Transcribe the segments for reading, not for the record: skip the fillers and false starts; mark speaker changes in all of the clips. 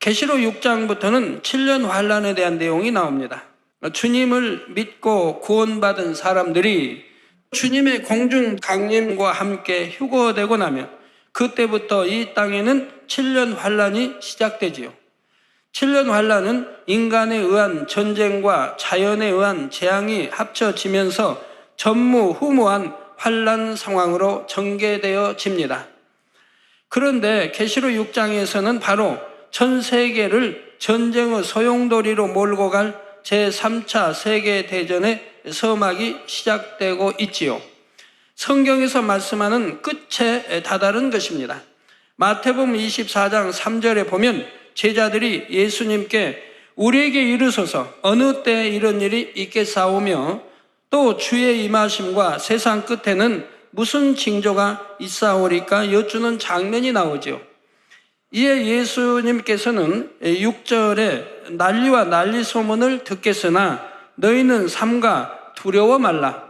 Speaker 1: 계시록 6장부터는 7년 환란에 대한 내용이 나옵니다. 주님을 믿고 구원받은 사람들이 주님의 공중 강림과 함께 휴거되고 나면 그때부터 이 땅에는 7년 환란이 시작되지요. 7년 환란은 인간에 의한 전쟁과 자연에 의한 재앙이 합쳐지면서 전무후무한 환란 상황으로 전개되어집니다. 그런데 계시록 6장에서는 바로 전 세계를 전쟁의 소용돌이로 몰고 갈 제3차 세계대전의 서막이 시작되고 있지요. 성경에서 말씀하는 끝에 다다른 것입니다. 마태복음 24장 3절에 보면 제자들이 예수님께 우리에게 이르소서 어느 때에 이런 일이 있겠사오며 또 주의 임하심과 세상 끝에는 무슨 징조가 있사오리까 여쭈는 장면이 나오죠. 이에 예수님께서는 6절에 난리와 난리 소문을 듣겠으나 너희는 삼가 두려워 말라.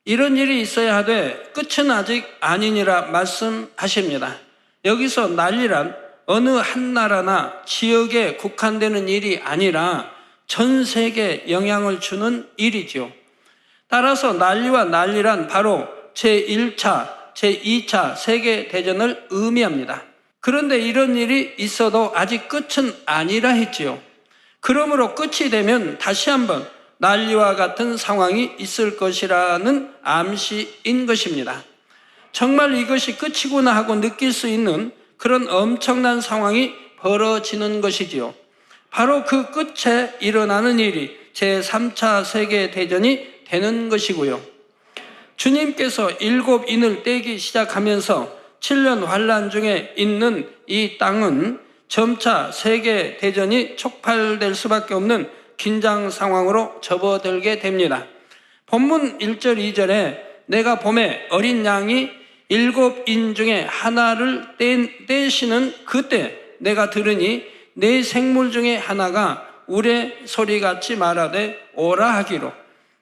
Speaker 1: 이런 일이 있어야 하되 끝은 아직 아니니라 말씀하십니다. 여기서 난리란 어느 한 나라나 지역에 국한되는 일이 아니라 전 세계에 영향을 주는 일이죠. 따라서 난리와 난리란 바로 제1차, 제2차 세계대전을 의미합니다. 그런데 이런 일이 있어도 아직 끝은 아니라 했지요. 그러므로 끝이 되면 다시 한번 난리와 같은 상황이 있을 것이라는 암시인 것입니다. 정말 이것이 끝이구나 하고 느낄 수 있는 그런 엄청난 상황이 벌어지는 것이지요. 바로 그 끝에 일어나는 일이 제3차 세계대전이 되는 것이고요. 주님께서 7인을 떼기 시작하면서 7년 환란 중에 있는 이 땅은 점차 세계대전이 촉발될 수밖에 없는 긴장 상황으로 접어들게 됩니다. 본문 1절 2절에 내가 봄에 어린 양이 7인 중에 하나를 떼시는 그때 내가 들으니 네 생물 중에 하나가 우레 소리같이 말하되 오라 하기로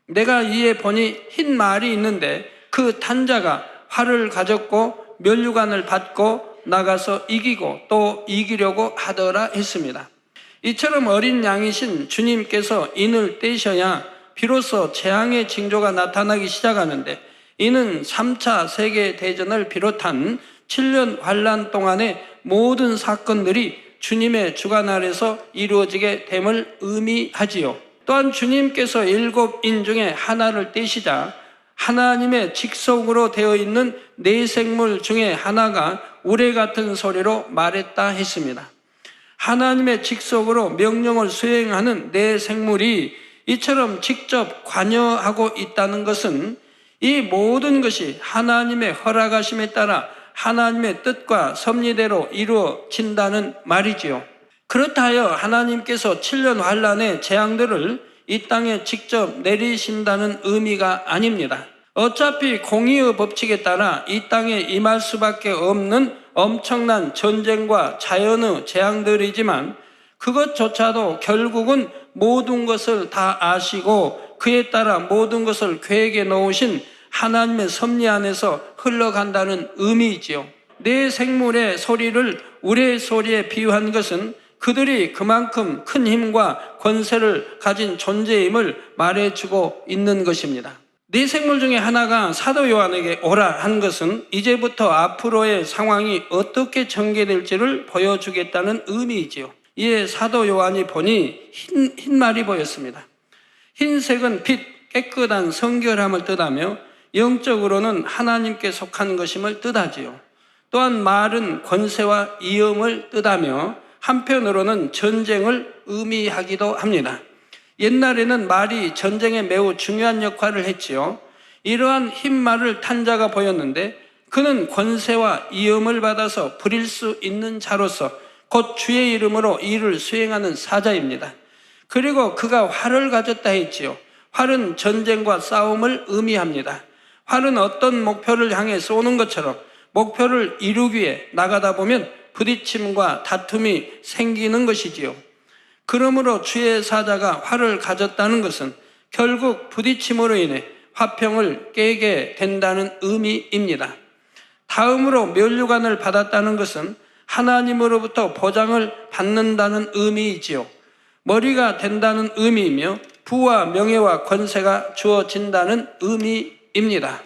Speaker 1: 내가 이에 보니 흰 말이 있는데 그 탄자가 활을 가졌고 면류관을 받고 나가서 이기고 또 이기려고 하더라 했습니다. 이처럼 어린 양이신 주님께서 인을 떼셔야 비로소 재앙의 징조가 나타나기 시작하는데 이는 3차 세계대전을 비롯한 7년 환란 동안의 모든 사건들이 주님의 주관 아래서 이루어지게 됨을 의미하지요. 또한 주님께서 7인 중에 하나를 떼시자 하나님의 직속으로 되어 있는 네 생물 중에 하나가 우레 같은 소리로 말했다 했습니다. 하나님의 직속으로 명령을 수행하는 네 생물이 이처럼 직접 관여하고 있다는 것은 이 모든 것이 하나님의 허락하심에 따라 하나님의 뜻과 섭리대로 이루어진다는 말이지요. 그렇다 하여 하나님께서 7년 환란의 재앙들을 이 땅에 직접 내리신다는 의미가 아닙니다. 어차피 공의의 법칙에 따라 이 땅에 임할 수밖에 없는 엄청난 전쟁과 자연의 재앙들이지만 그것조차도 결국은 모든 것을 다 아시고 그에 따라 모든 것을 계획해 놓으신 하나님의 섭리 안에서 흘러간다는 의미이지요. 네 생물의 소리를 우레 소리에 비유한 것은 그들이 그만큼 큰 힘과 권세를 가진 존재임을 말해주고 있는 것입니다. 네 생물 중에 하나가 사도 요한에게 오라 한 것은 이제부터 앞으로의 상황이 어떻게 전개될지를 보여주겠다는 의미이지요. 이에 사도 요한이 보니 흰 말이 보였습니다. 흰색은 빛, 깨끗한 성결함을 뜻하며 영적으로는 하나님께 속한 것임을 뜻하지요. 또한 말은 권세와 이음을 뜻하며 한편으로는 전쟁을 의미하기도 합니다. 옛날에는 말이 전쟁에 매우 중요한 역할을 했지요. 이러한 흰 말을 탄 자가 보였는데 그는 권세와 이음을 받아서 부릴 수 있는 자로서 곧 주의 이름으로 일을 수행하는 사자입니다. 그리고 그가 활을 가졌다 했지요. 활은 전쟁과 싸움을 의미합니다. 활은 어떤 목표를 향해 쏘는 것처럼 목표를 이루기 위해 나가다 보면 부딪힘과 다툼이 생기는 것이지요. 그러므로 주의 사자가 활을 가졌다는 것은 결국 부딪힘으로 인해 화평을 깨게 된다는 의미입니다. 다음으로 면류관을 받았다는 것은 하나님으로부터 보장을 받는다는 의미이지요. 머리가 된다는 의미이며 부와 명예와 권세가 주어진다는 의미입니다.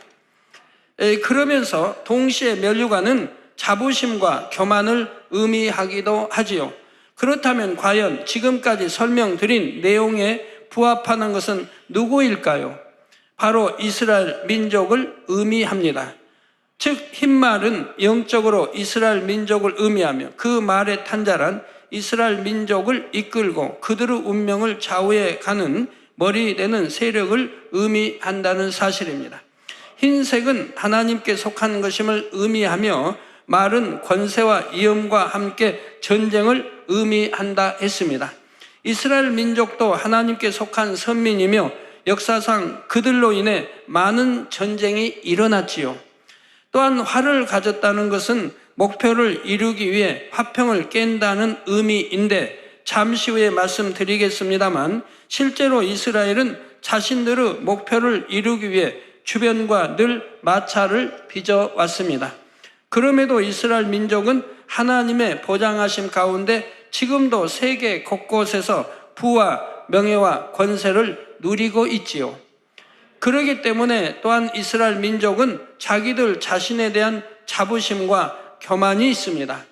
Speaker 1: 그러면서 동시에 면류관은 자부심과 교만을 의미하기도 하지요. 그렇다면 과연 지금까지 설명드린 내용에 부합하는 것은 누구일까요? 바로 이스라엘 민족을 의미합니다. 즉 흰말은 영적으로 이스라엘 민족을 의미하며 그 말의 탄자란 이스라엘 민족을 이끌고 그들의 운명을 좌우해 가는 머리 되는 세력을 의미한다는 사실입니다. 흰색은 하나님께 속한 것임을 의미하며 말은 권세와 위엄과 함께 전쟁을 의미한다 했습니다. 이스라엘 민족도 하나님께 속한 선민이며 역사상 그들로 인해 많은 전쟁이 일어났지요. 또한 활을 가졌다는 것은 목표를 이루기 위해 화평을 깬다는 의미인데 잠시 후에 말씀드리겠습니다만 실제로 이스라엘은 자신들의 목표를 이루기 위해 주변과 늘 마찰을 빚어왔습니다. 그럼에도 이스라엘 민족은 하나님의 보장하심 가운데 지금도 세계 곳곳에서 부와 명예와 권세를 누리고 있지요. 그렇기 때문에 또한 이스라엘 민족은 자기들 자신에 대한 자부심과 교만이 있습니다.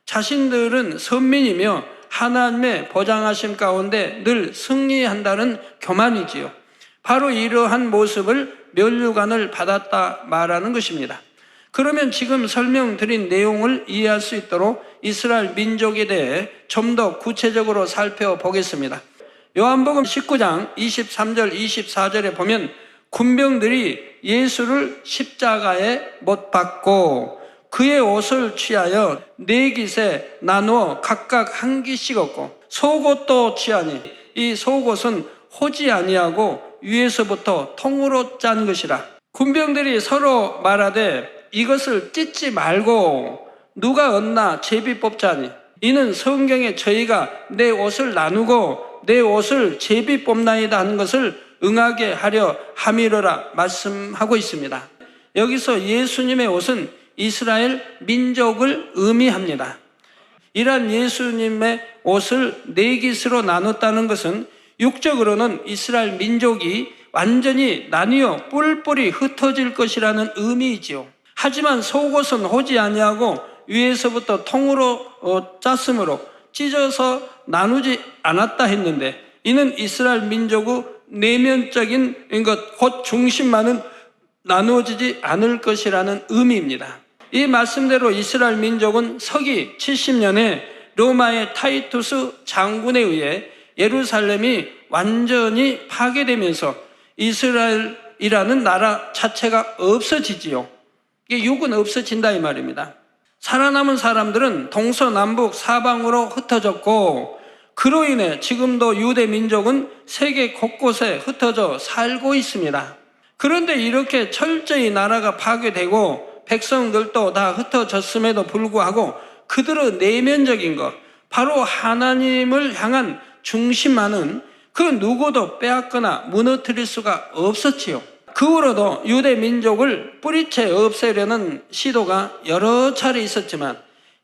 Speaker 1: 자신들은 선민이며 하나님의 보장하심 가운데 늘 승리한다는 교만이지요. 바로 이러한 모습을 면류관을 받았다 말하는 것입니다. 그러면 지금 설명드린 내용을 이해할 수 있도록 이스라엘 민족에 대해 좀 더 구체적으로 살펴보겠습니다. 요한복음 19장 23절 24절에 보면 군병들이 예수를 십자가에 못 박고 그의 옷을 취하여 네 깃에 나누어 각각 한 깃씩 얻고 속옷도 취하니 이 속옷은 호지 아니하고 위에서부터 통으로 짠 것이라. 군병들이 서로 말하되 이것을 찢지 말고 누가 얻나 제비 뽑자니 이는 성경에 저희가 내 옷을 나누고 내 옷을 제비 뽑나이다 하는 것을 응하게 하려 함이로라 말씀하고 있습니다. 여기서 예수님의 옷은 이스라엘 민족을 의미합니다. 이러한 예수님의 옷을 네 깃으로 나눴다는 것은 육적으로는 이스라엘 민족이 완전히 나뉘어 뿔뿔이 흩어질 것이라는 의미이지요. 하지만 속옷은 호지 아니하고 위에서부터 통으로 짰으므로 찢어서 나누지 않았다 했는데 이는 이스라엘 민족의 내면적인 것, 곧 중심만은 나누어지지 않을 것이라는 의미입니다. 이 말씀대로 이스라엘 민족은 서기 70년에 로마의 타이투스 장군에 의해 예루살렘이 완전히 파괴되면서 이스라엘이라는 나라 자체가 없어지지요. 이게 육은 없어진다 이 말입니다. 살아남은 사람들은 동서남북 사방으로 흩어졌고 그로 인해 지금도 유대 민족은 세계 곳곳에 흩어져 살고 있습니다. 그런데 이렇게 철저히 나라가 파괴되고 백성들도 다 흩어졌음에도 불구하고 그들의 내면적인 것, 바로 하나님을 향한 중심만은 그 누구도 빼앗거나 무너뜨릴 수가 없었지요. 그 후로도 유대 민족을 뿌리채 없애려는 시도가 여러 차례 있었지만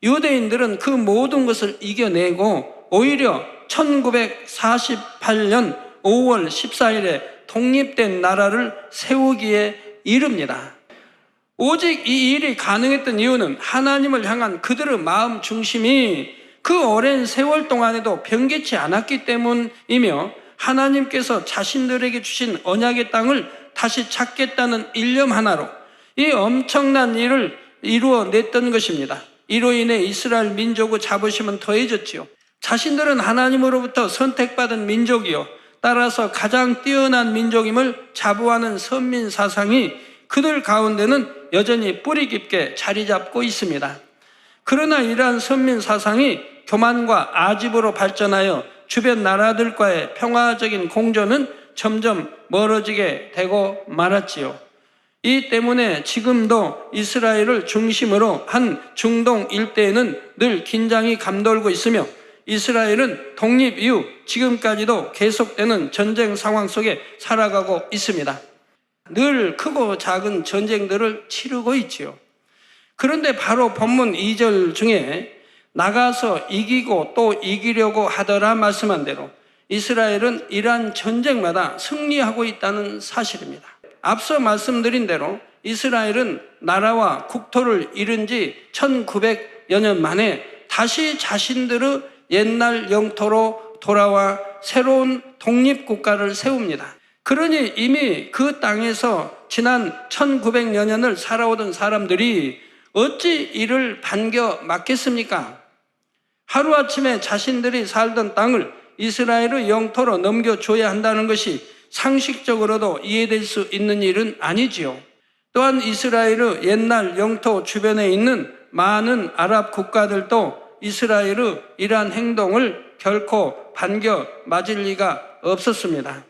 Speaker 1: 유대인들은 그 모든 것을 이겨내고 오히려 1948년 5월 14일에 독립된 나라를 세우기에 이릅니다. 오직 이 일이 가능했던 이유는 하나님을 향한 그들의 마음 중심이 그 오랜 세월 동안에도 변개치 않았기 때문이며 하나님께서 자신들에게 주신 언약의 땅을 다시 찾겠다는 일념 하나로 이 엄청난 일을 이루어냈던 것입니다. 이로 인해 이스라엘 민족의 자부심은 더해졌지요. 자신들은 하나님으로부터 선택받은 민족이요 따라서 가장 뛰어난 민족임을 자부하는 선민 사상이 그들 가운데는 여전히 뿌리 깊게 자리 잡고 있습니다. 그러나 이러한 선민 사상이 교만과 아집으로 발전하여 주변 나라들과의 평화적인 공존은 점점 멀어지게 되고 말았지요. 이 때문에 지금도 이스라엘을 중심으로 한 중동 일대에는 늘 긴장이 감돌고 있으며 이스라엘은 독립 이후 지금까지도 계속되는 전쟁 상황 속에 살아가고 있습니다. 늘 크고 작은 전쟁들을 치르고 있지요. 그런데 바로 본문 2절 중에 나가서 이기고 또 이기려고 하더라 말씀한 대로 이스라엘은 이러한 전쟁마다 승리하고 있다는 사실입니다. 앞서 말씀드린 대로 이스라엘은 나라와 국토를 잃은 지 1900여 년 만에 다시 자신들의 옛날 영토로 돌아와 새로운 독립국가를 세웁니다. 그러니 이미 그 땅에서 지난 1900여 년을 살아오던 사람들이 어찌 이를 반겨 맞겠습니까? 하루아침에 자신들이 살던 땅을 이스라엘의 영토로 넘겨줘야 한다는 것이 상식적으로도 이해될 수 있는 일은 아니지요. 또한 이스라엘의 옛날 영토 주변에 있는 많은 아랍 국가들도 이스라엘의 이러한 행동을 결코 반겨 맞을 리가 없었습니다.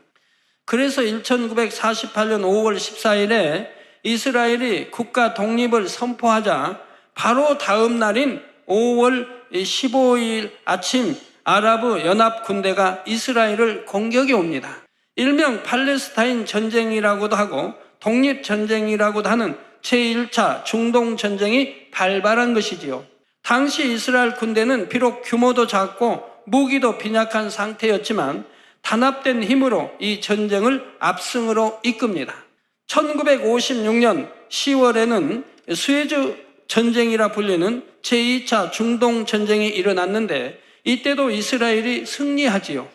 Speaker 1: 그래서 1948년 5월 14일에 이스라엘이 국가 독립을 선포하자 바로 다음 날인 5월 15일 아침 아랍 연합 군대가 이스라엘을 공격해 옵니다. 일명 팔레스타인 전쟁이라고도 하고 독립전쟁이라고도 하는 제1차 중동전쟁이 발발한 것이지요. 당시 이스라엘 군대는 비록 규모도 작고 무기도 빈약한 상태였지만 단합된 힘으로 이 전쟁을 압승으로 이끕니다. 1956년 10월에는 수에즈 전쟁이라 불리는 제2차 중동전쟁이 일어났는데 이때도 이스라엘이 승리하지요.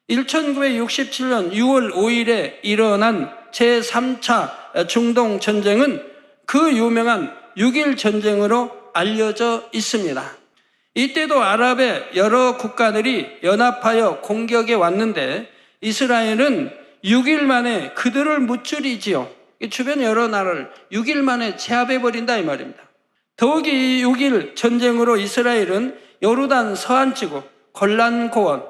Speaker 1: 1967년 6월 5일에 일어난 제3차 중동전쟁은 그 유명한 6.1 전쟁으로 알려져 있습니다. 이때도 아랍의 여러 국가들이 연합하여 공격에 왔는데 이스라엘은 6일 만에 그들을 무찌르지요. 주변 여러 나라를 6일 만에 제압해버린다 이 말입니다. 더욱이 이 6.1 전쟁으로 이스라엘은 요르단 서안지구, 골란 고원,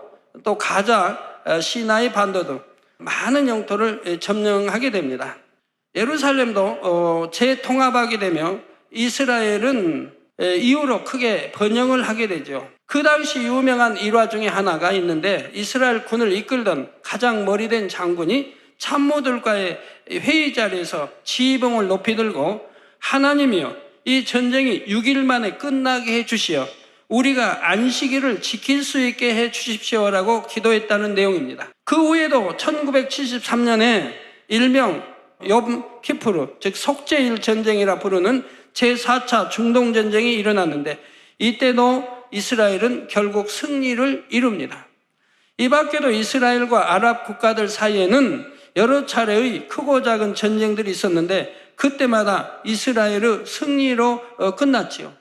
Speaker 1: 또 가자, 시나이 반도 등 많은 영토를 점령하게 됩니다. 예루살렘도 재통합하게 되며 이스라엘은 이후로 크게 번영을 하게 되죠. 그 당시 유명한 일화 중에 하나가 있는데 이스라엘 군을 이끌던 가장 머리된 장군이 참모들과의 회의 자리에서 지휘봉을 높이 들고 하나님이여 이 전쟁이 6일 만에 끝나게 해주시어 우리가 안식일을 지킬 수 있게 해주십시오라고 기도했다는 내용입니다. 그 후에도 1973년에 일명 욤 키푸르, 즉 속죄일 전쟁이라 부르는 제4차 중동전쟁이 일어났는데 이때도 이스라엘은 결국 승리를 이룹니다. 이 밖에도 이스라엘과 아랍 국가들 사이에는 여러 차례의 크고 작은 전쟁들이 있었는데 그때마다 이스라엘의 승리로 끝났지요.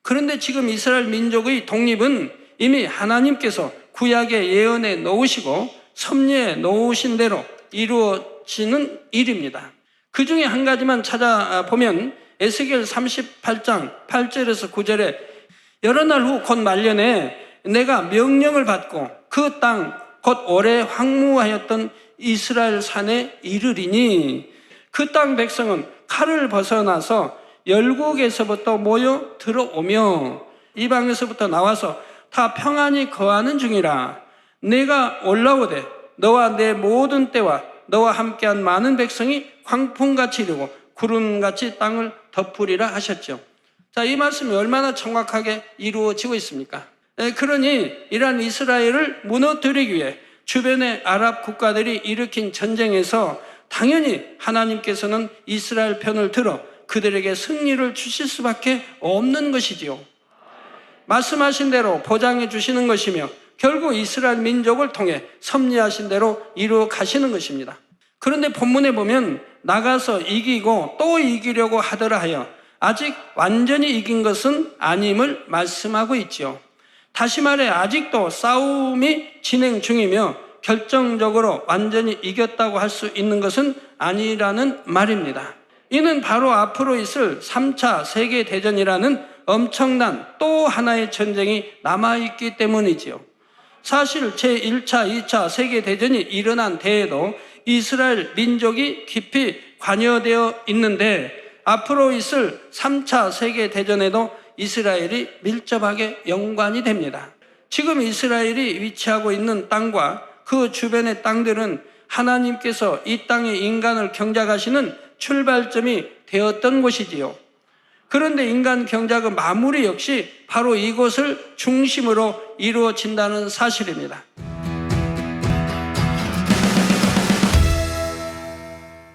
Speaker 1: 그런데 지금 이스라엘 민족의 독립은 이미 하나님께서 구약에 예언해 놓으시고 섭리해 놓으신 대로 이루어지는 일입니다. 그 중에 한 가지만 찾아보면 에스겔 38장 8절에서 9절에 여러 날 후 곧 말년에 내가 명령을 받고 그 땅 곧 오래 황무하였던 이스라엘 산에 이르리니 그 땅 백성은 칼을 벗어나서 열국에서부터 모여 들어오며 이방에서부터 나와서 다 평안히 거하는 중이라. 내가 올라오되 너와 내 모든 때와 너와 함께한 많은 백성이 광풍같이 이르고 구름같이 땅을 덮으리라 하셨죠. 자, 이 말씀이 얼마나 정확하게 이루어지고 있습니까? 그러니 이러한 이스라엘을 무너뜨리기 위해 주변의 아랍 국가들이 일으킨 전쟁에서 당연히 하나님께서는 이스라엘 편을 들어 그들에게 승리를 주실 수밖에 없는 것이지요. 말씀하신 대로 보장해 주시는 것이며 결국 이스라엘 민족을 통해 섭리하신 대로 이루어 가시는 것입니다. 그런데 본문에 보면 나가서 이기고 또 이기려고 하더라 하여 아직 완전히 이긴 것은 아님을 말씀하고 있지요. 다시 말해 아직도 싸움이 진행 중이며 결정적으로 완전히 이겼다고 할 수 있는 것은 아니라는 말입니다. 이는 바로 앞으로 있을 3차 세계대전이라는 엄청난 또 하나의 전쟁이 남아있기 때문이지요. 사실 제1차, 2차 세계대전이 일어난 때에도 이스라엘 민족이 깊이 관여되어 있는데 앞으로 있을 3차 세계대전에도 이스라엘이 밀접하게 연관이 됩니다. 지금 이스라엘이 위치하고 있는 땅과 그 주변의 땅들은 하나님께서 이 땅의 인간을 경작하시는 출발점이 되었던 곳이지요. 그런데 인간 경작의 마무리 역시 바로 이곳을 중심으로 이루어진다는 사실입니다.